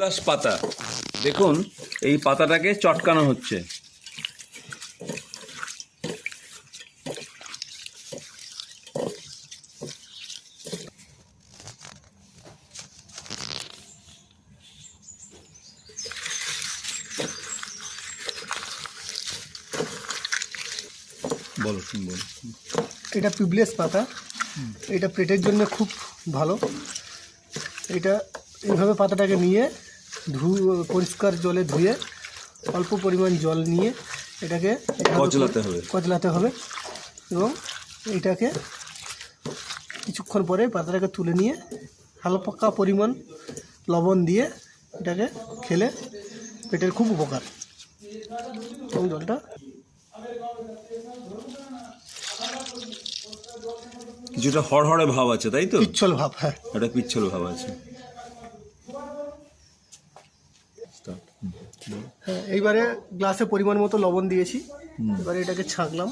Plus পাতা, দেখুন এই পাতাটাকে চটকানো হচ্ছে। বলো বলো। এটা পিবলেস পাতা, এটা পেটের জন্য খুব ভালো। এটা এইভাবে পাতাটাকে নিয়ে পরিষ্কার জলে ধুয়ে অল্প পরিমাণ জল নিয়ে এটাকে কচলাতে হবে এবং এটাকে কিছুক্ষণ পরে পাতাটাকে তুলে নিয়ে হালকা পরিমাণ লবণ দিয়ে এটাকে খেলে পেটের খুব উপকার। এবং জলটা কিছুটা হড়হড়ে ভাব আছে, তাই তো? পিচ্ছল ভাব, হ্যাঁ, একটা পিচ্ছল ভাব আছে। হ্যাঁ, এইবারে গ্লাসে পরিমাণ মতো লবণ দিয়েছি, এবারে এটাকে ছাঁকলাম।